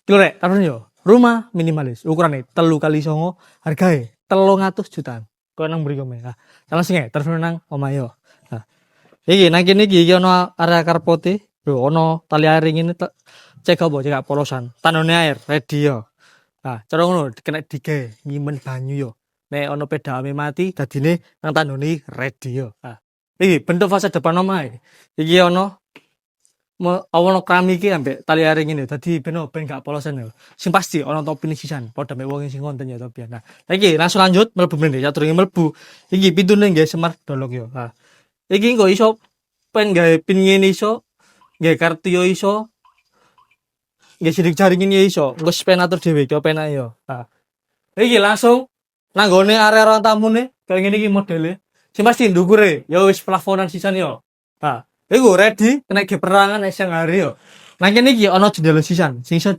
Iki lho rek, tarune yo. Rumah minimalis, ukurane 3x9, hargae 300 jutaan. Kowe nang mriko me. Nah, langsung ae terus nang omahe yo. Nah, iki nang kene iki ono area karpote, lho ono tali air ngene cek apa cek polosan. Tanone air ready yo. Nah, cara ngono kena digawe nyimpen banyu yo. Nek ono pedame mati dadine nang tandone ready yo. Nah, iki bentuk fase depan omahe. Iki ono keramik iki ambek tali air ngene. Dadi ben gak polosan yo. Sing pasti ono topine sisan, padha mek wong sing konten ya topi. Nah, iki langsung lanjut mlebu mrene ya durunge mlebu. Iki pintune nggih smart dolok yo. Nah, iki kok iso pen gawe pin ngene iso, nggih kartu yo iso, nggih sidik jaring ini iso, engko spenatur dhewe iki penak yo. Nah, iki langsung nang gone area ruang tamune kaya ngene iki modele. Sing pasti ndukure ya wis plafonan sisan yo. Nah, iku ready kena ge perangan esang hari yo. Nang kene iki ana jendela sisan sing iso